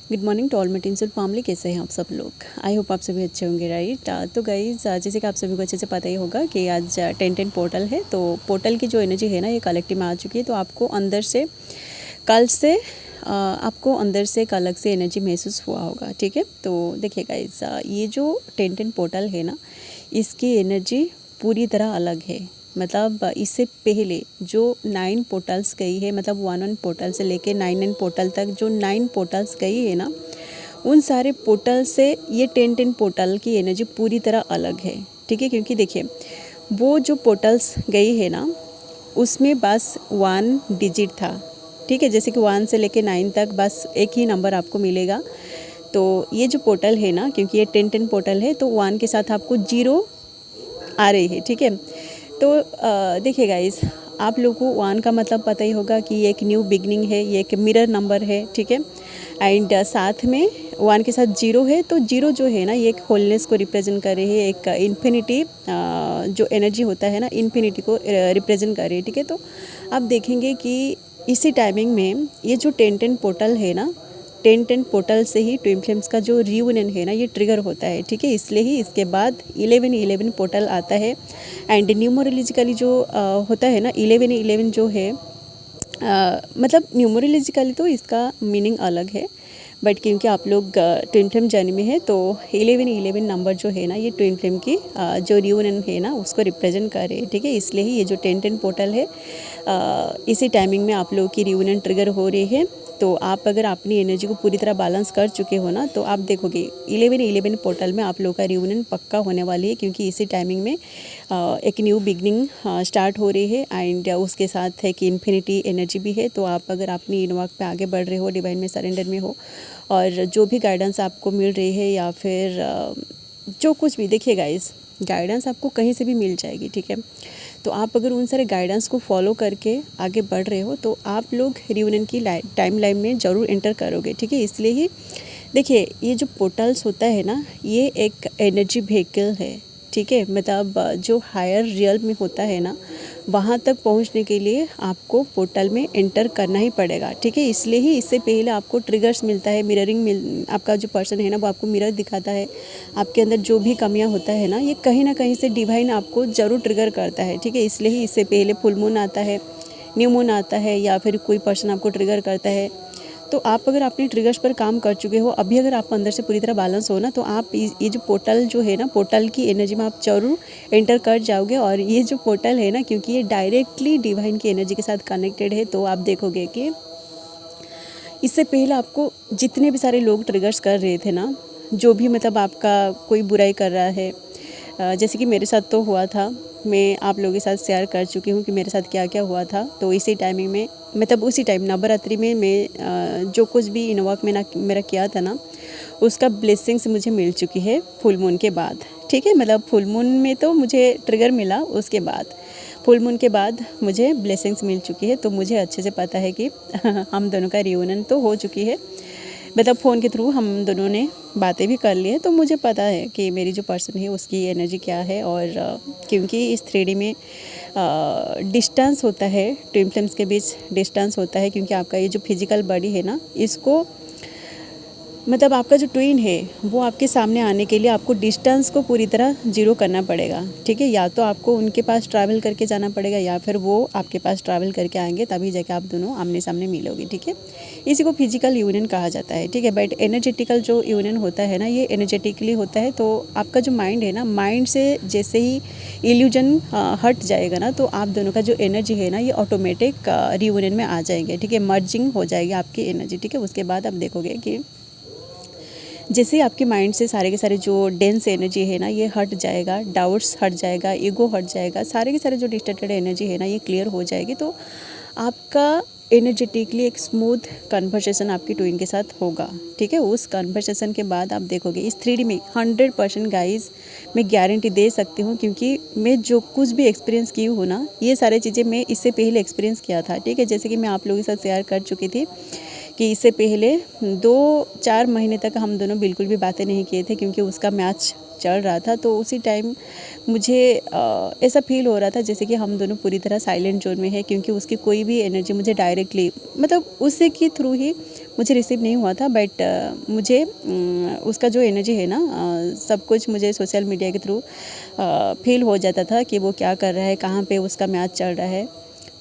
Good morning to all my tinsel family. कैसे हैं आप सब लोग? आई होप आप सभी अच्छे होंगे, राइट। तो गाइज जैसे कि आप सभी को अच्छे से पता ही होगा कि आज 10-10 पोर्टल है। तो पोर्टल की जो एनर्जी है ना, ये कलेक्टिव में आ चुकी है। तो आपको अंदर से कल से आपको अंदर से एक अलग से एनर्जी महसूस हुआ होगा, ठीक है। तो देखिए गाइज, ये जो 10-10 पोर्टल है ना, इसकी एनर्जी पूरी तरह अलग है। मतलब इससे पहले जो 9 पोर्टल्स गई है, मतलब 1 पोर्टल से लेके 9 पोर्टल तक जो 9 पोर्टल्स गई है ना, उन सारे पोर्टल से ये 10-10 पोर्टल की एनर्जी पूरी तरह अलग है, ठीक है। क्योंकि देखिए, वो जो पोर्टल्स गई है ना, उसमें बस 1 डिजिट था, ठीक है। जैसे कि 1 से लेके 9 तक बस एक ही नंबर आपको मिलेगा। तो ये जो पोर्टल है ना, क्योंकि ये 10-10 पोर्टल है, तो 1 के साथ आपको 0 आ रही है, ठीक है। तो देखिए गाइस, आप लोगों को 1 का मतलब पता ही होगा कि ये एक न्यू बिगनिंग है, ये एक मिरर नंबर है, ठीक है। एंड साथ में 1 के साथ 0 है, तो 0 जो है ना, ये एक होलनेस को रिप्रेजेंट कर रही है, एक इन्फिनिटी जो एनर्जी होता है ना, इन्फिनिटी को रिप्रेजेंट कर रही है, ठीक है। तो आप देखेंगे कि इसी टाइमिंग में ये जो 10-10 पोर्टल है ना, 10-10 पोर्टल से ही ट्विन फ्लेम्स का जो रियूनियन है ना, ये ट्रिगर होता है, ठीक है। इसलिए ही इसके बाद 11-11 पोर्टल आता है। एंड न्यूमरोलॉजिकली जो होता है ना, 11-11 जो है, मतलब न्यूमरोलॉजिकली तो इसका मीनिंग अलग है, बट क्योंकि आप लोग ट्विन फ्लेम जर्नी में है, तो 11-11 नंबर जो है ना, ये ट्विन फ्लेम की जो रियूनियन है ना, उसको रिप्रेजेंट कर रहे हैं, ठीक है। इसलिए ही ये जो 10-10 पोर्टल है, इसी टाइमिंग में आप लोगों की रियूनियन ट्रिगर हो रही है। तो आप अगर अपनी एनर्जी को पूरी तरह बैलेंस कर चुके हो ना, तो आप देखोगे 11-11 पोर्टल में आप लोगों का रियूनियन पक्का होने वाली है। क्योंकि इसी टाइमिंग में एक न्यू बिगनिंग स्टार्ट हो रही है, एंड उसके साथ है कि इन्फिनिटी एनर्जी भी है। तो आप अगर अपनी इन वक्त पे आगे बढ़ रहे हो, डिवाइन में सरेंडर में हो, और जो भी गाइडेंस आपको मिल रही है, या फिर जो कुछ भी, देखिए गाइस, गाइडेंस आपको कहीं से भी मिल जाएगी, ठीक है। तो आप अगर उन सारे गाइडेंस को फॉलो करके आगे बढ़ रहे हो, तो आप लोग रियूनियन की टाइम लाइन में ज़रूर एंटर करोगे, ठीक है। इसलिए ही देखिए, ये जो पोर्टल्स होता है ना, ये एक एनर्जी व्हीकल है, ठीक है। मतलब जो हायर रियल में होता है ना, वहाँ तक पहुँचने के लिए आपको पोर्टल में एंटर करना ही पड़ेगा, ठीक है। इसलिए ही इससे पहले आपको ट्रिगर्स मिलता है, मिररिंग आपका जो पर्सन है ना, वो आपको मिरर दिखाता है। आपके अंदर जो भी कमियां होता है ना, ये कहीं ना कहीं से डिवाइन आपको ज़रूर ट्रिगर करता है, ठीक है। इसलिए ही इससे पहले फुल मून आता है, न्यू मून आता है, या फिर कोई पर्सन आपको ट्रिगर करता है। तो आप अगर अपने ट्रिगर्स पर काम कर चुके हो, अभी अगर आप अंदर से पूरी तरह बैलेंस हो ना, तो आप ये जो पोर्टल जो है ना, पोर्टल की एनर्जी में आप जरूर एंटर कर जाओगे। और ये जो पोर्टल है ना, क्योंकि ये डायरेक्टली डिवाइन की एनर्जी के साथ कनेक्टेड है, तो आप देखोगे कि इससे पहले आपको जितने भी सारे लोग ट्रिगर्स कर रहे थे ना, जो भी मतलब आपका कोई बुराई कर रहा है, जैसे कि मेरे साथ तो हुआ था, मैं आप लोगों के साथ शेयर कर चुकी हूँ कि मेरे साथ क्या क्या हुआ था। तो इसी टाइमिंग में, मतलब उसी टाइम नवरात्रि में मैं जो कुछ भी इनवर्क में मेरा किया था ना, उसका ब्लेसिंग्स मुझे मिल चुकी है फुल मून के बाद, ठीक है। मतलब फुल मून में तो मुझे ट्रिगर मिला, उसके बाद फुल मून के बाद मुझे ब्लेसिंग्स मिल चुकी है। तो मुझे अच्छे से पता है कि हम दोनों का रियूनियन तो हो चुकी है। मतलब फ़ोन के थ्रू हम दोनों ने बातें भी कर ली है, तो मुझे पता है कि मेरी जो पर्सन है उसकी एनर्जी क्या है। और क्योंकि इस 3D में डिस्टेंस होता है, ट्विन फ्लेम्स के बीच डिस्टेंस होता है, क्योंकि आपका ये जो फिजिकल बॉडी है ना, इसको मतलब आपका जो ट्विन है, वो आपके सामने आने के लिए आपको डिस्टेंस को पूरी तरह जीरो करना पड़ेगा, ठीक है। या तो आपको उनके पास ट्रैवल करके जाना पड़ेगा, या फिर वो आपके पास ट्रैवल करके आएंगे, तभी जाके आप दोनों आमने सामने मिलोगे, ठीक है। इसी को फिजिकल यूनियन कहा जाता है, ठीक है। बट एनर्जेटिकल जो यूनियन होता है ना, ये एनर्जेटिकली होता है। तो आपका जो माइंड है ना, माइंड से जैसे ही इल्यूजन हट जाएगा ना, तो आप दोनों का जो एनर्जी है ना, ये ऑटोमेटिक रियूनियन में आ जाएंगे, ठीक है। मर्जिंग हो जाएगी आपकी एनर्जी, ठीक है। उसके बाद आप देखोगे कि जैसे ही आपके माइंड से सारे के सारे जो डेंस एनर्जी है ना, ये हट जाएगा, डाउट्स हट जाएगा, ईगो हट जाएगा, सारे के सारे जो डिस्टर्टेड एनर्जी है ना, ये क्लियर हो जाएगी। तो आपका एनर्जेटिकली एक स्मूथ कन्वर्सेशन आपकी ट्विन के साथ होगा, ठीक है। उस कन्वर्सेशन के बाद आप देखोगे इस 3D में 100% गाइज मैं गारंटी दे सकती हूँ, क्योंकि मैं जो कुछ भी एक्सपीरियंस की हूँ ना, ये सारी चीज़ें मैं इससे पहले एक्सपीरियंस किया था, ठीक है। जैसे कि मैं आप लोगों के साथ शेयर कर चुकी थी कि इससे पहले 2-4 महीने तक हम दोनों बिल्कुल भी बातें नहीं किए थे, क्योंकि उसका मैच चल रहा था। तो उसी टाइम मुझे ऐसा फील हो रहा था जैसे कि हम दोनों पूरी तरह साइलेंट जोन में है, क्योंकि उसकी कोई भी एनर्जी मुझे डायरेक्टली मतलब उससे के थ्रू ही मुझे रिसीव नहीं हुआ था। बट मुझे उसका जो एनर्जी है ना, सब कुछ मुझे सोशल मीडिया के थ्रू फील हो जाता था कि वो क्या कर रहा है, कहाँ पे उसका मैच चल रहा है।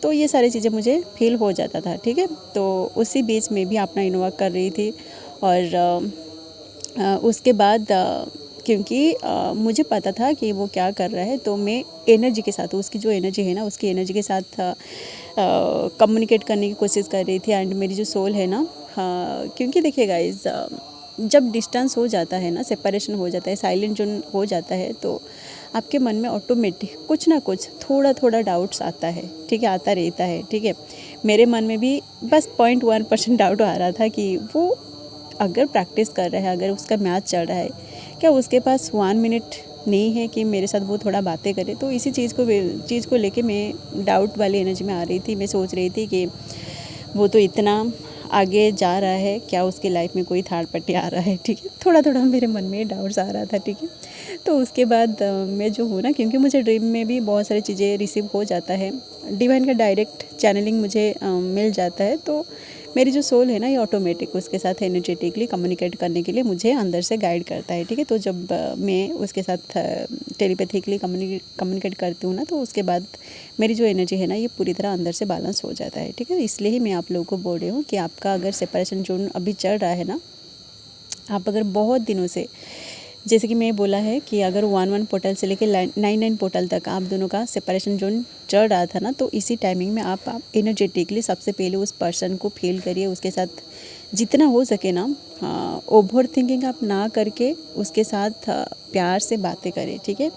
तो ये सारी चीज़ें मुझे फील हो जाता था, ठीक है। तो उसी बीच में भी अपना इन्वॉल्व कर रही थी। और उसके बाद क्योंकि मुझे पता था कि वो क्या कर रहा है, तो मैं एनर्जी के साथ, उसकी जो एनर्जी है ना, उसकी एनर्जी के साथ कम्युनिकेट करने की कोशिश कर रही थी। एंड मेरी जो सोल है ना, क्योंकि देखिए गाइस, जब डिस्टेंस हो जाता है ना, सेपरेशन हो जाता है, साइलेंट जोन हो जाता है, तो आपके मन में ऑटोमेटिक कुछ ना कुछ थोड़ा थोड़ा डाउट्स आता है, ठीक है, आता रहता है, ठीक है। मेरे मन में भी बस 0.1% डाउट आ रहा था कि वो अगर प्रैक्टिस कर रहा है, अगर उसका मैच चल रहा है, क्या उसके पास 1 मिनट नहीं है कि मेरे साथ वो थोड़ा बातें करे। तो इसी चीज़ को लेके मैं डाउट वाली एनर्जी में आ रही थी। मैं सोच रही थी कि वो तो इतना आगे जा रहा है, क्या उसकी लाइफ में कोई थर्ड पार्टी आ रहा है, ठीक है। थोड़ा थोड़ा मेरे मन में डाउट्स आ रहा था, ठीक है। तो उसके बाद मैं जो हूँ ना, क्योंकि मुझे ड्रीम में भी बहुत सारी चीज़ें रिसीव हो जाता है, डिवाइन का डायरेक्ट चैनलिंग मुझे मिल जाता है। तो मेरी जो सोल है ना, ये ऑटोमेटिक उसके साथ एनर्जेटिकली कम्युनिकेट करने के लिए मुझे अंदर से गाइड करता है, ठीक है। तो जब मैं उसके साथ टेलीपैथिकली कम्युनिकेट करती हूँ ना, तो उसके बाद मेरी जो एनर्जी है ना, ये पूरी तरह अंदर से बैलेंस हो जाता है, ठीक है। इसलिए ही मैं आप लोगों को बोल रही हूँ कि आपका अगर सेपरेशन जोन अभी चल रहा है ना, आप अगर बहुत दिनों से, जैसे कि मैं बोला है कि अगर 1-1 पोर्टल से लेकर 9-9 पोर्टल तक आप दोनों का सेपरेशन जोन चल रहा था ना, तो इसी टाइमिंग में आप एनर्जेटिकली सबसे पहले उस पर्सन को फील करिए, उसके साथ जितना हो सके ना, ओवर थिंकिंग आप ना करके उसके साथ प्यार से बातें करें, ठीक है।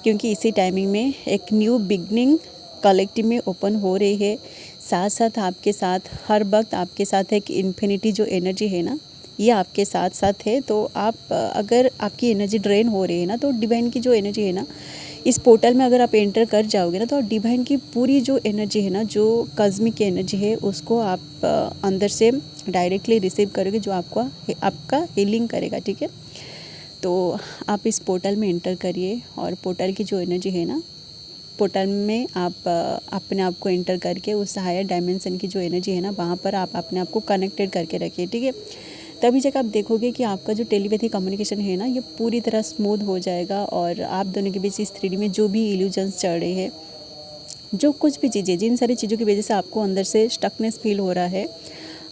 क्योंकि इसी टाइमिंग में एक न्यू बिगनिंग कलेक्टिव में ओपन हो रही है। साथ साथ आपके साथ हर वक्त आपके साथ एक इन्फिनिटी जो एनर्जी है ना, ये आपके साथ साथ है। तो आप अगर आपकी एनर्जी ड्रेन हो रही है ना, तो डिवाइन की जो एनर्जी है ना, इस पोर्टल में अगर आप एंटर कर जाओगे ना, तो डिवाइन की पूरी जो एनर्जी है ना, जो कॉस्मिक एनर्जी है, उसको आप अंदर से डायरेक्टली रिसीव करोगे, जो आपका हीलिंग करेगा, ठीक है। तो आप इस पोर्टल में एंटर करिए, और पोर्टल की जो एनर्जी है ना, पोर्टल में आप अपने आप को एंटर करके उस हायर डायमेंशन की जो एनर्जी है ना, वहाँ पर आप अपने आप को कनेक्टेड करके रखिए, ठीक है। तभी जब आप देखोगे कि आपका जो टेलीपैथी कम्युनिकेशन है ना, ये पूरी तरह स्मूथ हो जाएगा। और आप दोनों के बीच इस 3D में जो भी इल्यूजन्स चल रहे हैं, जो कुछ भी चीज़ें, जिन सारी चीज़ों की वजह से आपको अंदर से स्टकनेस फील हो रहा है,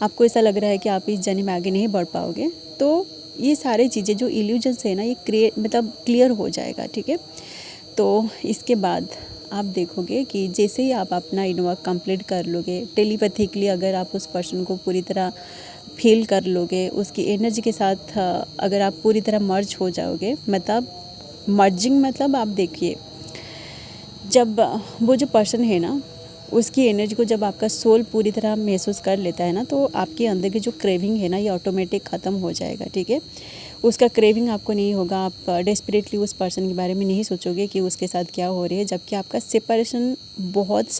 आपको ऐसा लग रहा है कि आप इस जर्नी में आगे नहीं बढ़ पाओगे, तो ये सारी चीज़ें जो इल्यूजन्स है ना, ये क्लियर हो जाएगा, ठीक है। तो इसके बाद आप देखोगे कि जैसे ही आप अपना इनवर्क कंप्लीट कर लोगे टेलीपैथिकली, अगर आप उस पर्सन को पूरी तरह फील कर लोगे, उसकी एनर्जी के साथ अगर आप पूरी तरह मर्ज हो जाओगे, मतलब मर्जिंग, मतलब आप देखिए, जब वो जो पर्सन है ना, उसकी एनर्जी को जब आपका सोल पूरी तरह महसूस कर लेता है ना, तो आपके अंदर की जो क्रेविंग है ना, ये ऑटोमेटिक ख़त्म हो जाएगा, ठीक है। उसका क्रेविंग आपको नहीं होगा, आप डेस्परेटली उस पर्सन के बारे में नहीं सोचोगे कि उसके साथ क्या हो रही है। जबकि आपका सेपरेशन बहुत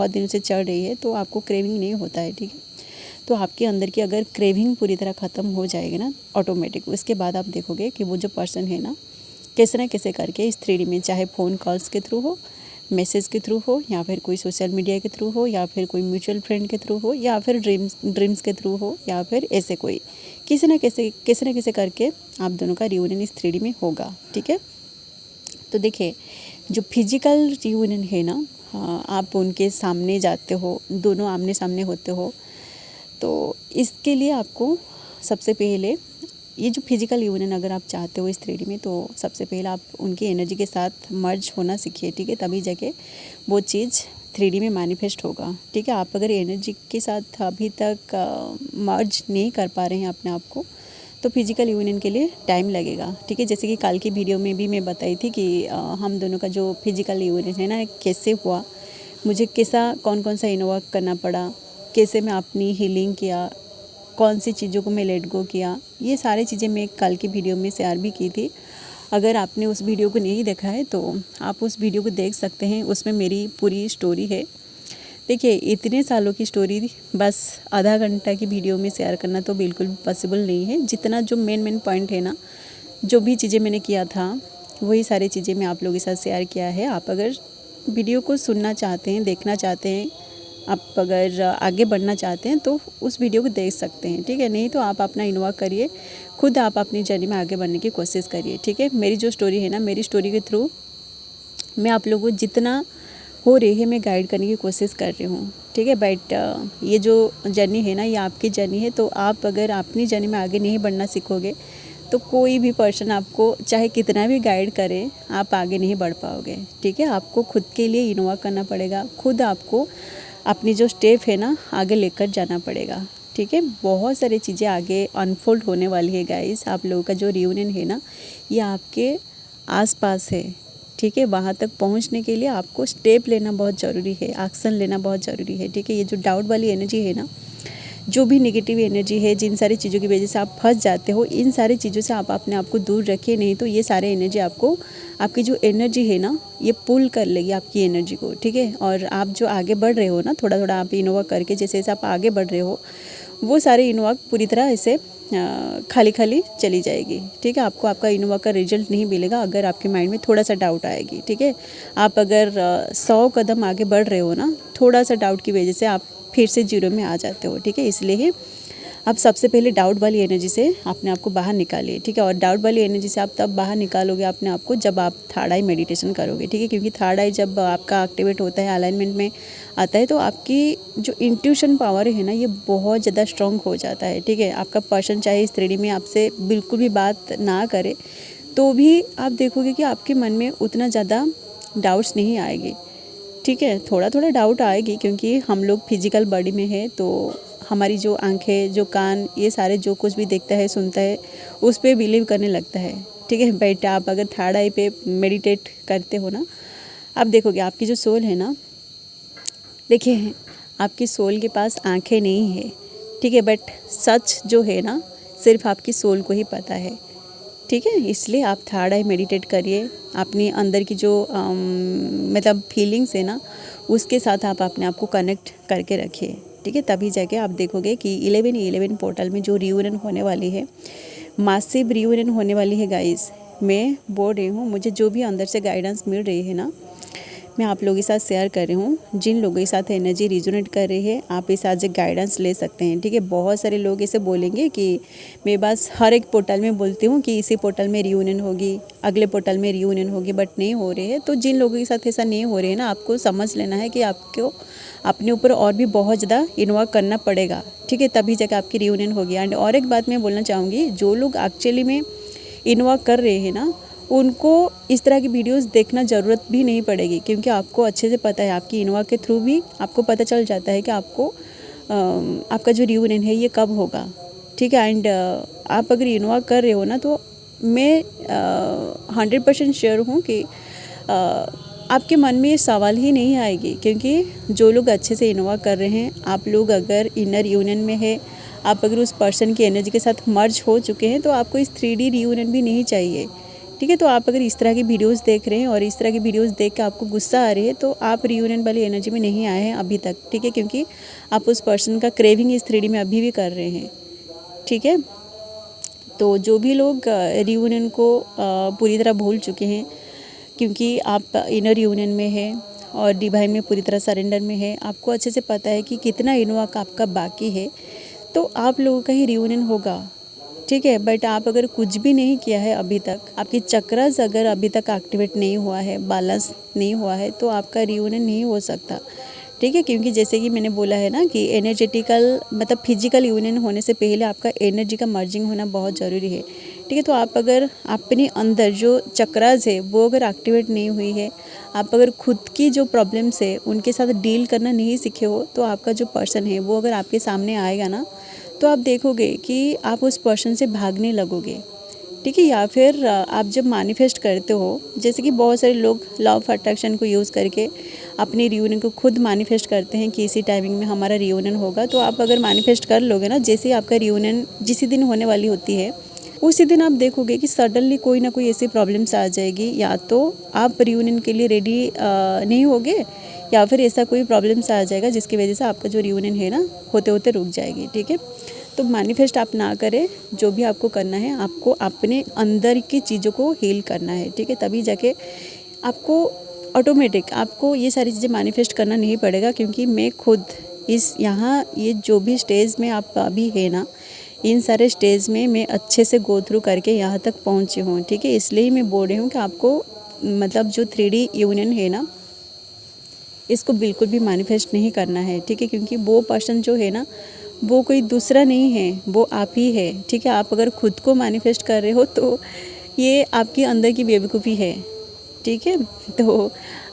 दिनों से चल रही है, तो आपको क्रेविंग नहीं होता है, ठीक है। तो आपके अंदर की अगर क्रेविंग पूरी तरह ख़त्म हो जाएगी ना ऑटोमेटिक, उसके बाद आप देखोगे कि वो जो पर्सन है ना, कैसे ना कैसे करके इस 3D में, चाहे फ़ोन कॉल्स के थ्रू हो, मैसेज के थ्रू हो, या फिर कोई सोशल मीडिया के थ्रू हो, या फिर कोई म्यूचुअल फ्रेंड के थ्रू हो, या फिर ड्रीम्स के थ्रू हो, या फिर ऐसे कोई कैसे ना कैसे करके आप दोनों का रियूनियन इस 3D में होगा, ठीक है। तो देखिए, जो फिजिकल रियूनियन है ना, आप उनके सामने जाते हो, दोनों आमने सामने होते हो, तो इसके लिए आपको सबसे पहले ये जो फिजिकल यूनियन अगर आप चाहते हो इस 3D में, तो सबसे पहले आप उनकी एनर्जी के साथ मर्ज होना सीखिए, ठीक है। तभी जाके वो चीज़ 3D में मैनिफेस्ट होगा, ठीक है। आप अगर एनर्जी के साथ अभी तक मर्ज नहीं कर पा रहे हैं अपने आप को, तो फिजिकल यूनियन के लिए टाइम लगेगा, ठीक है। जैसे कि कल की वीडियो में भी मैं बताई थी कि हम दोनों का जो फिजिकल यूनियन है ना, कैसे हुआ, मुझे कौन कौन सा इन्वॉल्व करना पड़ा, कैसे मैं अपनी हीलिंग किया, कौन सी चीज़ों को मैं लेट गो किया, ये सारी चीज़ें मैं कल की वीडियो में शेयर भी की थी। अगर आपने उस वीडियो को नहीं देखा है, तो आप उस वीडियो को देख सकते हैं, उसमें मेरी पूरी स्टोरी है। देखिए इतने सालों की स्टोरी बस आधा घंटा की वीडियो में शेयर करना तो बिल्कुल पॉसिबल नहीं है। जितना जो मेन पॉइंट है ना, जो भी चीज़ें मैंने किया था वही सारी चीज़ें मैं आप लोगों के साथ शेयर किया है। आप अगर वीडियो को सुनना चाहते हैं, देखना चाहते हैं, आप अगर आगे बढ़ना चाहते हैं तो उस वीडियो को देख सकते हैं, ठीक है। नहीं तो आप अपना इन्वॉल्व करिए, खुद आप अपनी जर्नी में आगे बढ़ने की कोशिश करिए, ठीक है। मेरी जो स्टोरी है ना, मेरी स्टोरी के थ्रू मैं आप लोगों को जितना हो रही है मैं गाइड करने की कोशिश कर रही हूँ, ठीक है। बट ये जो जर्नी है ना, ये आपकी जर्नी है। तो आप अगर अपनी जर्नी में आगे नहीं बढ़ना सीखोगे तो कोई भी पर्सन आपको चाहे कितना भी गाइड करे, आप आगे नहीं बढ़ पाओगे, ठीक है। आपको खुद के लिए इन्वॉल्व करना पड़ेगा, खुद आपको अपनी जो स्टेप है ना आगे लेकर जाना पड़ेगा, ठीक है। बहुत सारी चीज़ें आगे अनफोल्ड होने वाली है गाइस। आप लोगों का जो रियूनियन है ना, ये आपके आसपास है, ठीक है। वहाँ तक पहुँचने के लिए आपको स्टेप लेना बहुत ज़रूरी है, एक्शन लेना बहुत ज़रूरी है, ठीक है। ये जो डाउट वाली एनर्जी है ना, जो भी नेगेटिव एनर्जी है, जिन सारी चीज़ों की वजह से आप फंस जाते हो, इन सारी चीज़ों से आप अपने आप को दूर रखिए। नहीं तो ये सारे एनर्जी आपको, आपकी जो एनर्जी है ना, ये पुल कर लेगी आपकी एनर्जी को, ठीक है। और आप जो आगे बढ़ रहे हो ना, थोड़ा थोड़ा आप इन्वॉल्व करके जैसे जैसे आप आगे बढ़ रहे हो, वो सारे इन्वॉल्व पूरी तरह ऐसे खाली खाली चली जाएगी, ठीक है। आपको आपका इन्वॉल्व का रिजल्ट नहीं मिलेगा अगर आपके माइंड में थोड़ा सा डाउट आएगी, ठीक है। आप अगर 100 कदम आगे बढ़ रहे हो ना, थोड़ा सा डाउट की वजह से आप फिर से जीरो में आ जाते हो, ठीक है। इसलिए आप सबसे पहले डाउट वाली एनर्जी से अपने आप को बाहर निकालिए, ठीक है। और डाउट वाली एनर्जी से आप तब बाहर निकालोगे अपने आप को जब आप थर्ड आई मेडिटेशन करोगे, ठीक है। क्योंकि थर्ड आई जब आपका एक्टिवेट होता है, अलाइनमेंट में आता है, तो आपकी जो इंट्यूशन पावर है ना, ये बहुत ज़्यादा स्ट्रॉन्ग हो जाता है, ठीक है। आपका पर्सन चाहे इस 3D में आपसे बिल्कुल भी बात ना करे तो भी आप देखोगे कि आपके मन में उतना ज़्यादा डाउट्स नहीं आएगी, ठीक है। थोड़ा थोड़ा डाउट आएगी क्योंकि हम लोग फिजिकल बॉडी में है, तो हमारी जो आंखें, जो कान, ये सारे जो कुछ भी देखता है, सुनता है, उस पर बिलीव करने लगता है, ठीक है। बट आप अगर थर्ड आई पे मेडिटेट करते हो ना, आप देखोगे आपकी जो सोल है ना, देखिए आपकी सोल के पास आंखें नहीं है, ठीक है। बट सच जो है ना, सिर्फ आपकी सोल को ही पता है, ठीक है। इसलिए आप थर्ड आई मेडिटेट करिए, अपनी अंदर की जो मतलब फीलिंग्स है ना, उसके साथ आप अपने आप को कनेक्ट करके रखिए, ठीक है। तभी जाके आप देखोगे कि 11/11 पोर्टल में जो रियूनियन होने वाली है, मासिव रियूनियन होने वाली है गाइस। मैं बोल रही हूँ, मुझे जो भी अंदर से गाइडेंस मिल रही है ना, मैं आप लोगों के साथ शेयर कर रही हूँ। जिन लोगों के साथ एनर्जी रिजोनेट कर रही है, आप इस आज गाइडेंस ले सकते हैं, ठीक है। बहुत सारे लोग ऐसे बोलेंगे कि मैं बस हर एक पोर्टल में बोलती हूँ कि इसी पोर्टल में रियूनियन होगी, अगले पोर्टल में रियूनियन होगी, बट नहीं हो रही है। तो जिन लोगों के साथ ऐसा नहीं हो रही है ना, आपको समझ लेना है कि आपको अपने ऊपर और भी बहुत ज़्यादा इन्वॉल्व करना पड़ेगा, ठीक है। तभी जाकर आपकी रियूनियन होगी। एंड और एक बात मैं बोलना चाहूँगी, जो लोग एक्चुअली में इन्वॉल्व कर रहे हैं ना, उनको इस तरह की वीडियोस देखना ज़रूरत भी नहीं पड़ेगी, क्योंकि आपको अच्छे से पता है, आपकी इन्वॉल्व के थ्रू भी आपको पता चल जाता है कि आपको आपका जो रियूनियन है ये कब होगा, ठीक है। एंड आप अगर इन्वॉल्व कर रहे हो ना, तो मैं 100% श्योर हूँ कि आपके मन में ये सवाल ही नहीं आएगी, क्योंकि जो लोग अच्छे से इन्वॉल्व कर रहे हैं, आप लोग अगर इनर यूनियन में है, आप अगर उस पर्सन की एनर्जी के साथ मर्ज हो चुके हैं, तो आपको इस 3D रियूनियन भी नहीं चाहिए, ठीक है। तो आप अगर इस तरह की वीडियोस देख रहे हैं और इस तरह की वीडियोस देख के आपको गुस्सा आ रही है, तो आप रियूनियन वाली एनर्जी में नहीं आए हैं अभी तक, ठीक है। क्योंकि आप उस पर्सन का क्रेविंग इस 3D में अभी भी कर रहे हैं, ठीक है। तो जो भी लोग रियूनियन को पूरी तरह भूल चुके हैं, क्योंकि आप इनर यूनियन में है और डिवाइन में पूरी तरह सरेंडर में है, आपको अच्छे से पता है कि कितना इन्वॉल्व आपका बाकी है, तो आप लोगों का ही रियूनियन होगा, ठीक है। बट आप अगर कुछ भी नहीं किया है अभी तक, आपकी चक्रास अगर अभी तक एक्टिवेट नहीं हुआ है, बैलेंस नहीं हुआ है, तो आपका रियूनियन नहीं हो सकता, ठीक है। क्योंकि जैसे कि मैंने बोला है ना कि एनर्जेटिकल मतलब फिजिकल यूनियन होने से पहले आपका एनर्जी का मर्जिंग होना बहुत ज़रूरी है, ठीक है। तो आप अगर अपने अंदर जो चक्रास है वो अगर एक्टिवेट नहीं हुई है, आप अगर खुद की जो प्रॉब्लम्स है उनके साथ डील करना नहीं सीखे हो, तो आपका जो पर्सन है वो अगर आपके सामने आएगा ना, तो आप देखोगे कि आप उस पर्सन से भागने लगोगे, ठीक है। या फिर आप जब मैनिफेस्ट करते हो, जैसे कि बहुत सारे लोग लॉ ऑफ अट्रैक्शन को यूज़ करके अपनी रियूनियन को खुद मैनिफेस्ट करते हैं कि इसी टाइमिंग में हमारा रियूनियन होगा। तो आप अगर मैनिफेस्ट कर लोगे ना, जैसे ही आपका रियूनियन जिस दिन होने वाली होती है, उसी दिन आप देखोगे कि सडनली कोई ना कोई ऐसी प्रॉब्लम्स आ जाएगी, या तो आप रियूनियन के लिए रेडी नहीं होगे, या फिर ऐसा कोई प्रॉब्लम्स आ जाएगा जिसकी वजह से आपका जो रियूनियन है ना होते होते रुक जाएगी, ठीक है। तो मैनिफेस्ट आप ना करें, जो भी आपको करना है आपको अपने अंदर की चीज़ों को हील करना है, ठीक है। तभी जाके आपको ऑटोमेटिक आपको ये सारी चीज़ें मैनिफेस्ट करना नहीं पड़ेगा, क्योंकि मैं खुद इस यहाँ ये जो भी स्टेज में आप अभी है ना, इन सारे स्टेज में मैं अच्छे से गो थ्रू करके यहाँ तक पहुँची हूँ, ठीक है। इसलिए मैं बोल रही हूँ कि आपको मतलब जो 3D यूनियन है ना, इसको बिल्कुल भी मैनिफेस्ट नहीं करना है, ठीक है। क्योंकि वो पर्सन जो है ना, वो कोई दूसरा नहीं है, वो आप ही है, ठीक है। आप अगर खुद को मैनिफेस्ट कर रहे हो तो ये आपके अंदर की बेवकूफ़ी है, ठीक है। तो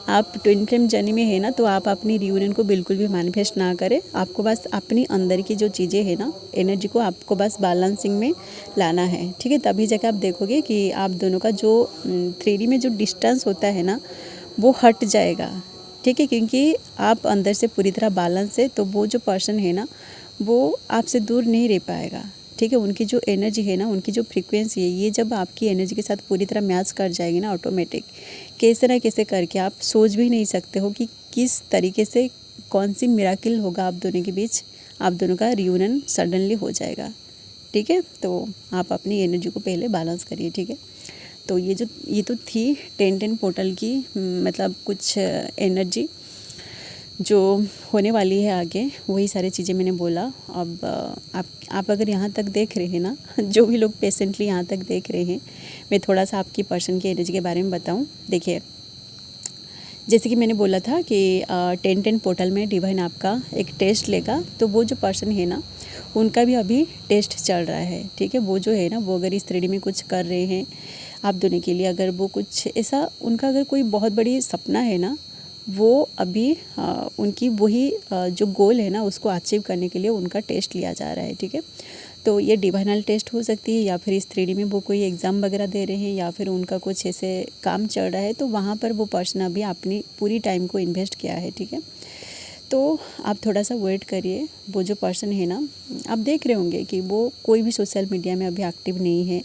आप ट्विन फ्लेम जर्नी में है ना, तो आप अपनी रियूनियन को बिल्कुल भी मैनिफेस्ट ना करें। आपको बस अपनी अंदर की जो चीज़ें हैं ना, एनर्जी को आपको बस बैलेंसिंग में लाना है, ठीक है। तभी जाकर आप देखोगे कि आप दोनों का जो 3D में जो डिस्टेंस होता है ना, वो हट जाएगा, ठीक है। क्योंकि आप अंदर से पूरी तरह बैलेंस है, तो वो जो पर्सन है ना, वो आपसे दूर नहीं रह पाएगा, ठीक है। उनकी जो एनर्जी है ना, उनकी जो फ्रीक्वेंसी है, ये जब आपकी एनर्जी के साथ पूरी तरह मैच कर जाएगी ना, ऑटोमेटिक कैसे ना कैसे करके आप सोच भी नहीं सकते हो कि किस तरीके से कौन सी मिराकिल होगा आप दोनों के बीच, आप दोनों का रियूनियन सडनली हो जाएगा, ठीक है। तो आप अपनी एनर्जी को पहले बैलेंस करिए, ठीक है। तो ये तो थी 10-10 पोर्टल की मतलब कुछ एनर्जी जो होने वाली है आगे, वही सारी चीज़ें मैंने बोला। अब आप अगर यहाँ तक देख रहे हैं ना, जो भी लोग पेशेंटली यहाँ तक देख रहे हैं, मैं थोड़ा सा आपकी पर्सन की एनर्जी के बारे में बताऊँ। देखिए, जैसे कि मैंने बोला था कि 10-10 पोर्टल में डिवाइन आपका एक टेस्ट लेगा, तो वो जो पर्सन है ना, उनका भी अभी टेस्ट चल रहा है, ठीक है। वो जो है ना, वो अगर इस 3D में कुछ कर रहे हैं आप दोनों के लिए, अगर वो कुछ ऐसा उनका अगर कोई बहुत बड़ी सपना है ना, वो अभी उनकी वही जो गोल है ना, उसको अचीव करने के लिए उनका टेस्ट लिया जा रहा है, ठीक है। तो ये डिवाइनल टेस्ट हो सकती है, या फिर इस 3D में वो कोई एग्ज़ाम वगैरह दे रहे हैं, या फिर उनका कुछ ऐसे काम चल रहा है, तो वहाँ पर वो पर्सन अभी अपनी पूरी टाइम को इन्वेस्ट किया है, ठीक है। तो आप थोड़ा सा वेट करिए। वो जो पर्सन है ना, आप देख रहे होंगे कि वो कोई भी सोशल मीडिया में अभी एक्टिव नहीं है,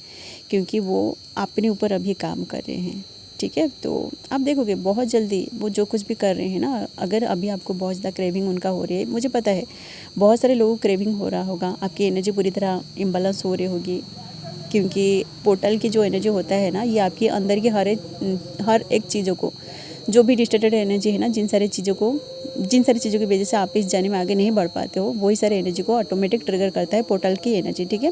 क्योंकि वो अपने ऊपर अभी काम कर रहे हैं, ठीक है। तो आप देखोगे बहुत जल्दी वो जो कुछ भी कर रहे हैं ना, अगर अभी आपको बहुत ज़्यादा क्रेविंग उनका हो रही है, मुझे पता है बहुत सारे लोगों को क्रेविंग हो रहा होगा, आपकी एनर्जी पूरी तरह इम्बैलेंस हो रही होगी, क्योंकि पोर्टल की जो एनर्जी होता है ना, ये आपके अंदर की हर एक चीज़ों को, जो भी डिस्टर्टेड एनर्जी है ना, जिन सारी चीज़ों की वजह से आप इस जर्नी में आगे नहीं बढ़ पाते हो, वही सारी एनर्जी को ऑटोमेटिक ट्रिगर करता है पोर्टल की एनर्जी, ठीक है।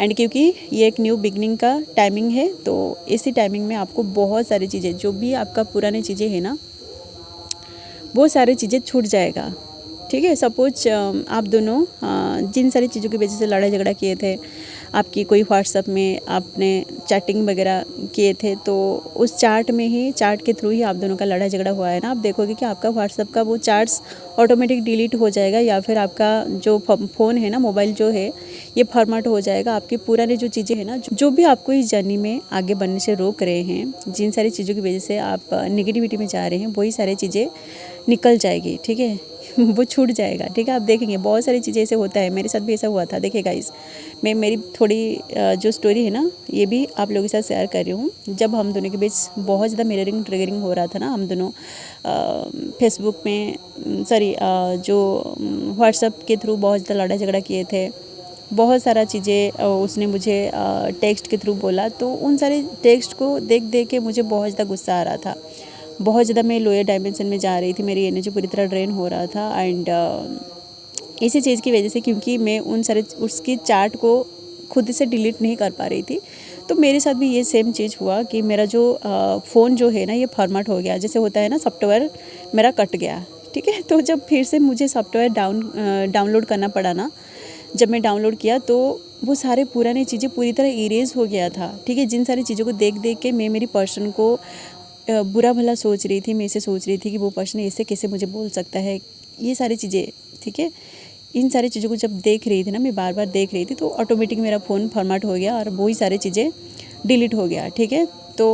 एंड क्योंकि ये एक न्यू बिगनिंग का टाइमिंग है, तो इसी टाइमिंग में आपको बहुत सारी चीज़ें, जो भी आपका पुरानी चीज़ें है ना, वो सारी चीज़ें छूट जाएगा, ठीक है। सपोज आप दोनों जिन सारी चीज़ों की वजह से लड़ाई झगड़ा किए थे, आपकी कोई व्हाट्सएप में आपने चैटिंग वगैरह किए थे, तो उस चैट के थ्रू ही आप दोनों का लड़ाई झगड़ा हुआ है ना, आप देखोगे कि आपका व्हाट्सएप का वो चैट्स ऑटोमेटिक डिलीट हो जाएगा, या फिर आपका जो फ़ोन है ना, मोबाइल जो है, ये फॉर्मेट हो जाएगा। आपकी पुरानी जो चीज़ें हैं ना, जो भी आपको इस जर्नी में आगे बढ़ने से रोक रहे हैं, जिन सारी चीज़ों की वजह से आप नेगेटिविटी में जा रहे हैं, वही सारी चीज़ें निकल जाएगी, ठीक है। वो छूट जाएगा, ठीक है। आप देखेंगे बहुत सारी चीज़ें ऐसे होता है, मेरे साथ भी ऐसा हुआ था। देखिए गाइस, मैं मेरी थोड़ी जो स्टोरी है ना, ये भी आप लोगों के साथ शेयर कर रही हूँ। जब हम दोनों के बीच बहुत ज़्यादा मिररिंग ट्रिगरिंग हो रहा था ना, हम दोनों फेसबुक में जो व्हाट्सएप के थ्रू बहुत ज़्यादा लड़ाई झगड़ा किए थे, बहुत सारा चीज़ें उसने मुझे टेक्स्ट के थ्रू बोला, तो उन सारे टेक्स्ट को देख देख के मुझे बहुत ज़्यादा गुस्सा आ रहा था, बहुत ज़्यादा मैं लोअर डायमेंशन में जा रही थी, मेरी एनर्जी पूरी तरह ड्रेन हो रहा था। एंड इसी चीज़ की वजह से, क्योंकि मैं उसकी चार्ट को खुद से डिलीट नहीं कर पा रही थी, तो मेरे साथ भी ये सेम चीज़ हुआ कि मेरा जो फ़ोन जो है ना, ये फॉर्मेट हो गया, जैसे होता है ना, सॉफ्टवेयर मेरा कट गया, ठीक है। तो जब फिर से मुझे सॉफ्टवेयर डाउनलोड करना पड़ा ना, जब मैं डाउनलोड किया, तो वो सारे पुरानी चीज़ें पूरी तरह इरेज हो गया था, ठीक है। जिन सारी चीज़ों को देख देख के मैं मेरी पर्सन को बुरा भला सोच रही थी, मैं इसे सोच रही थी कि वो पर्सन ऐसे कैसे मुझे बोल सकता है, ये सारी चीज़ें, ठीक है। इन सारी चीज़ों को जब देख रही थी ना, मैं बार बार देख रही थी, तो ऑटोमेटिक मेरा फ़ोन फॉर्मेट हो गया और वही सारी चीज़ें डिलीट हो गया, ठीक है। तो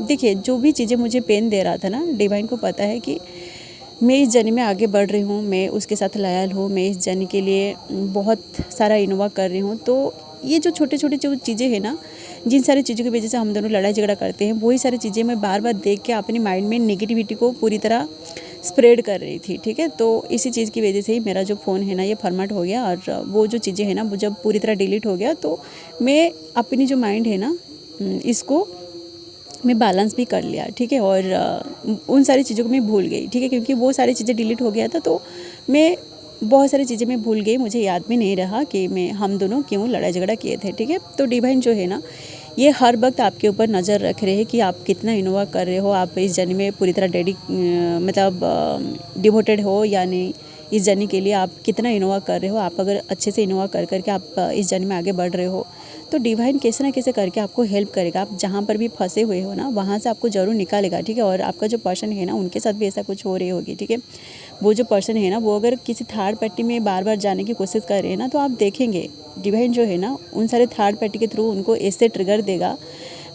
देखिए, जो भी चीज़ें मुझे पेन दे रहा था ना, डिवाइन को पता है कि मैं इस जर्नी में आगे बढ़ रही हूँ, मैं उसके साथ लॉयल हूँ, मैं इस जर्नी के लिए बहुत सारा इनोवा कर रही हूँ। तो ये जो छोटे छोटे जो चीज़ें हैं ना, जिन सारी चीज़ों की वजह से हम दोनों लड़ाई झगड़ा करते हैं, वही सारी चीज़ें मैं बार बार देख के अपने माइंड में नेगेटिविटी को पूरी तरह स्प्रेड कर रही थी, ठीक है। तो इसी चीज़ की वजह से ही मेरा जो फ़ोन है ना ये फॉर्मेट हो गया, और वो जो चीज़ें हैं ना वो जब पूरी तरह डिलीट हो गया तो मैं अपनी जो माइंड है ना इसको मैं बैलेंस भी कर लिया, ठीक है। और उन सारी चीज़ों को मैं भूल गई, ठीक है, क्योंकि वो सारी चीज़ें डिलीट हो गया था तो मैं बहुत सारी चीज़ें मैं भूल गई, मुझे याद भी नहीं रहा कि हम दोनों क्यों लड़ाई झगड़ा किए थे, ठीक है। तो डिवाइन जो है ना ये हर वक्त आपके ऊपर नज़र रख रहे हैं कि आप कितना इनोवा कर रहे हो, आप इस जर्नी में पूरी तरह डिवोटेड हो या नहीं, इस जर्नी के लिए आप कितना इनोवा कर रहे हो। आप अगर अच्छे से इनोवा कर करके आप इस जर्नी में आगे बढ़ रहे हो तो डिवाइन कैसे ना कैसे करके आपको हेल्प करेगा। आप जहाँ पर भी फंसे हुए हो ना वहाँ से आपको ज़रूर निकालेगा, ठीक है। और आपका जो पर्सन है ना उनके साथ भी ऐसा कुछ हो रही होगी, ठीक है। वो जो पर्सन है ना वो अगर किसी थर्ड पार्टी में बार बार जाने की कोशिश कर रहे हैं ना तो आप देखेंगे डिवाइन जो है ना उन सारे थर्ड पार्टी के थ्रू उनको ऐसे ट्रिगर देगा।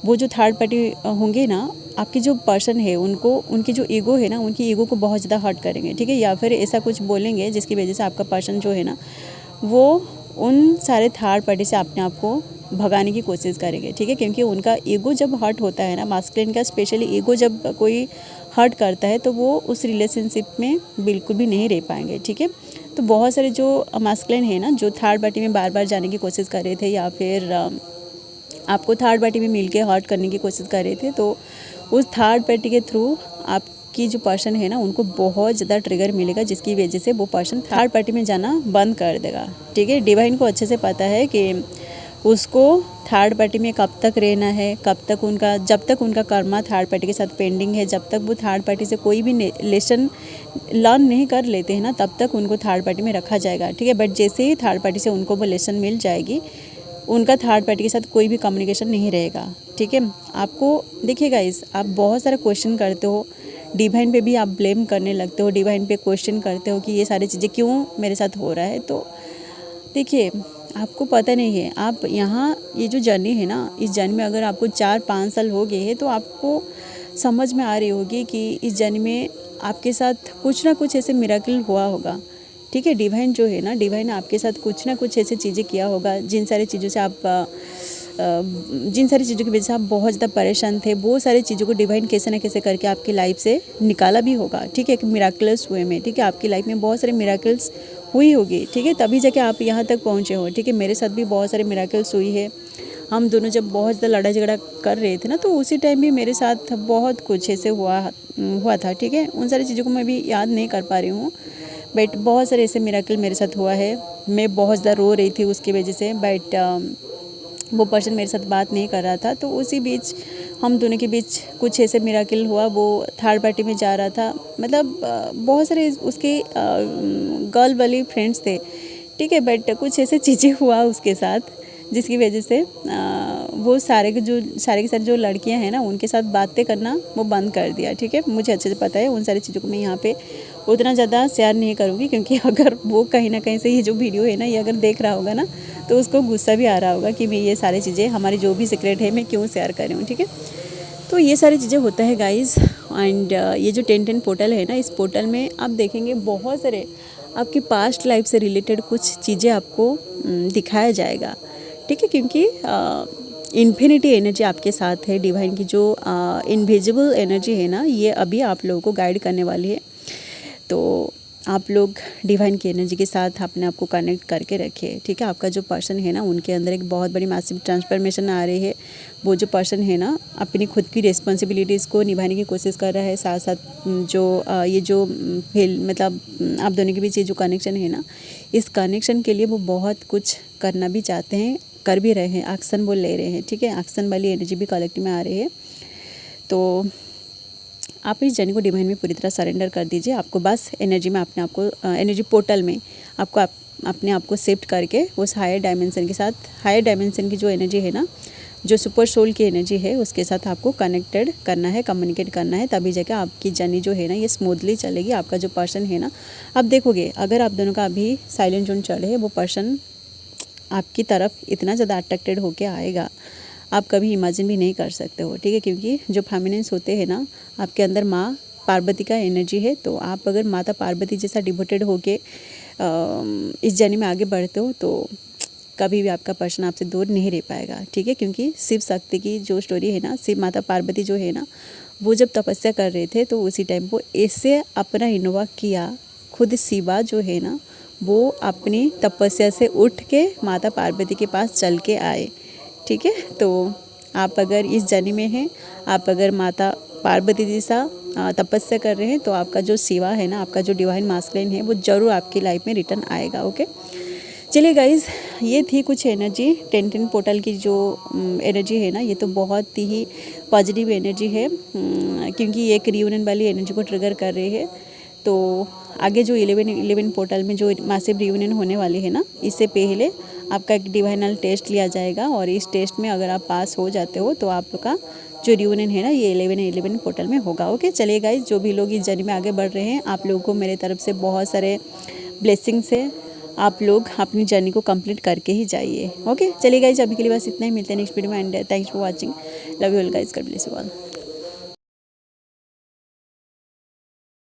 वो जो थर्ड पार्टी होंगे ना आपकी जो पर्सन है उनको उनकी जो ईगो है ना उनकी ईगो को बहुत ज़्यादा हर्ट करेंगे, ठीक है। या फिर ऐसा कुछ बोलेंगे जिसकी वजह से आपका पर्सन जो है ना वो उन सारे थर्ड पार्टी से अपने आप को भगाने की कोशिश करेंगे, ठीक है। क्योंकि उनका ईगो जब हर्ट होता है ना, मास्कुलिन का स्पेशली ईगो जब कोई हर्ट करता है तो वो उस रिलेशनशिप में बिल्कुल भी नहीं रह पाएंगे, ठीक है। तो बहुत सारे जो मास्कुलिन है ना जो थर्ड पार्टी में बार बार जाने की कोशिश कर रहे थे या फिर आपको थर्ड पार्टी में मिल के हर्ट करने की कोशिश कर रहे थे, तो उस थर्ड पार्टी के थ्रू आपकी जो पर्सन है ना उनको बहुत ज़्यादा ट्रिगर मिलेगा, जिसकी वजह से वो पर्सन थर्ड पार्टी में जाना बंद कर देगा, ठीक है। डिवाइन को अच्छे से पता है कि उसको थर्ड पार्टी में कब तक रहना है, कब तक उनका जब तक उनका कर्मा थर्ड पार्टी के साथ पेंडिंग है, जब तक वो थर्ड पार्टी से कोई भी लेसन लर्न नहीं कर लेते हैं ना तब तक उनको थर्ड पार्टी में रखा जाएगा, ठीक है। बट जैसे ही थर्ड पार्टी से उनको वो लेसन मिल जाएगी उनका थर्ड पार्टी के साथ कोई भी कम्युनिकेशन नहीं रहेगा, ठीक है। आपको देखिएगा आप बहुत सारे क्वेश्चन करते हो, डिवाइन पे भी आप ब्लेम करने लगते हो, डिवाइन पे क्वेश्चन करते हो कि ये सारी चीज़ें क्यों मेरे साथ हो रहा है। तो देखिए आपको पता नहीं है, आप यहाँ ये जो जर्नी है ना इस जर्नी में अगर आपको 4-5 साल हो गए हैं तो आपको समझ में आ रही होगी कि इस जर्नी में आपके साथ कुछ ना कुछ ऐसे मिरेकल हुआ होगा, ठीक है। डिवाइन जो है ना डिवाइन आपके साथ कुछ ना कुछ ऐसी चीज़ें किया होगा जिन सारी चीज़ों से आप जिन सारी चीज़ों की वजह से आप बहुत ज़्यादा परेशान थे, वो सारी चीज़ों को डिवाइन कैसे ना कैसे करके आपकी लाइफ से निकाला भी होगा, ठीक है। एक मिराकल्स वे में, ठीक है। आपकी लाइफ में बहुत सारे मिराकल्स हुई होगी, ठीक है, तभी जाके आप यहाँ तक पहुँचे हो, ठीक है। मेरे साथ भी बहुत सारे मिराकल्स हुई है। हम दोनों जब बहुत ज़्यादा लड़ाई झगड़ा कर रहे थे ना तो उसी टाइम भी मेरे साथ बहुत कुछ ऐसे हुआ था, ठीक है। उन सारी चीज़ों को मैं भी याद नहीं कर पा रही हूँ, बट बहुत सारे ऐसे मिरेकल मेरे साथ हुआ है। मैं बहुत ज़्यादा रो रही थी उसकी वजह से, बट वो पर्सन मेरे साथ बात नहीं कर रहा था। तो उसी बीच हम दोनों के बीच कुछ ऐसे मिरेकल हुआ, वो थर्ड पार्टी में जा रहा था, मतलब बहुत सारे उसके गर्ल वाली फ्रेंड्स थे, ठीक है। बट कुछ ऐसे चीज़ें हुआ उसके साथ जिसकी वजह से वो सारे की सारी जो लड़कियां हैं ना उनके साथ बातें करना वो बंद कर दिया, ठीक है। मुझे अच्छे से पता है, उन सारी चीज़ों को मैं यहाँ पे उतना ज़्यादा शेयर नहीं करूँगी, क्योंकि अगर वो कहीं ना कहीं से ये जो वीडियो है ना ये अगर देख रहा होगा ना तो उसको गुस्सा भी आ रहा होगा कि मैं ये सारी चीज़ें हमारी जो भी सीक्रेट है मैं क्यों शेयर कर रही हूँ, ठीक है। तो ये सारी चीज़ें होता है गाइज़। एंड ये जो 10-10 पोर्टल है ना इस पोर्टल में आप देखेंगे बहुत सारे आपकी पास्ट लाइफ से रिलेटेड कुछ चीज़ें आपको दिखाया जाएगा, ठीक है। क्योंकि इन्फिनिटी एनर्जी आपके साथ है, डिवाइन की जो इनविजिबल एनर्जी है ना ये अभी आप लोगों को गाइड करने वाली है। तो आप लोग डिवाइन की एनर्जी के साथ अपने आप को कनेक्ट करके रखिए, ठीक है। आपका जो पर्सन है ना उनके अंदर एक बहुत बड़ी मैसिव ट्रांसफॉर्मेशन आ रही है। वो जो पर्सन है ना अपनी खुद की रिस्पॉन्सिबिलिटीज़ को निभाने की कोशिश कर रहा है, साथ साथ जो ये जो मतलब आप दोनों के बीच ये जो कनेक्शन है ना इस कनेक्शन के लिए वो बहुत कुछ करना भी चाहते हैं, कर भी रहे हैं, एक्शन वो ले रहे हैं, ठीक है। एक्शन वाली एनर्जी भी कलेक्टिव में आ रही है। तो आप इस जर्नी को डिवाइन में पूरी तरह सरेंडर कर दीजिए। आपको बस एनर्जी में अपने आप को एनर्जी पोर्टल में आपको अपने आप को शिफ्ट करके उस हायर डायमेंशन के साथ, हायर डायमेंशन की जो एनर्जी है ना जो सुपर सोल की एनर्जी है उसके साथ आपको कनेक्टेड करना है, कम्युनिकेट करना है, तभी जाकर आपकी जर्नी जो है ना ये स्मूथली चलेगी। आपका जो पर्सन है ना आप देखोगे अगर आप दोनों का अभी साइलेंट जोन चढ़े है वो पर्सन आपकी तरफ इतना ज़्यादा अट्रैक्टेड होके आएगा आप कभी इमेजिन भी नहीं कर सकते हो, ठीक है। क्योंकि जो फेमिनिन्स होते हैं ना आपके अंदर माँ पार्वती का एनर्जी है, तो आप अगर माता पार्वती जैसा डिवोटेड होके इस जर्नी में आगे बढ़ते हो तो कभी भी आपका पर्सन आपसे दूर नहीं रह पाएगा, ठीक है। क्योंकि शिव शक्ति की जो स्टोरी है ना, शिव माता पार्वती जो है ना, वो जब तपस्या कर रहे थे तो उसी टाइम वो ऐसे अपना इनोवा किया, खुद शिवा जो है ना वो अपनी तपस्या से उठ के माता पार्वती के पास चल के आए, ठीक है। तो आप अगर इस जर्नी में हैं, आप अगर माता पार्वती जी सा तपस्या कर रहे हैं, तो आपका जो शिवा है ना, आपका जो डिवाइन मास्कुलिन है, वो ज़रूर आपकी लाइफ में रिटर्न आएगा, ओके। चलिए गाइज़, ये थी कुछ एनर्जी 10-10 पोर्टल की जो एनर्जी है ना, ये तो बहुत ही पॉजिटिव एनर्जी है, क्योंकि ये एक रियूनियन वाली एनर्जी को ट्रिगर कर रही है। तो आगे जो 11-11 पोर्टल में जो मासिव रियूनियन होने वाली है ना, इससे पहले आपका एक डिवाइनल टेस्ट लिया जाएगा, और इस टेस्ट में अगर आप पास हो जाते हो तो आप का जो रियूनियन है ना, ये 11-11 पोर्टल में होगा, ओके। चलिए गाइज़, जो भी लोग इस जर्नी में आगे बढ़ रहे हैं, आप लोगों को मेरे तरफ से बहुत सारे ब्लेसिंग्स है। आप लोग अपनी जर्नी को कंप्लीट करके ही जाइए, ओके। चलिए गाइज, अभी के लिए बस इतना ही, मिलते हैं नेक्स्ट वीडियो में, and thanks for watching, love you all guys, God bless you all.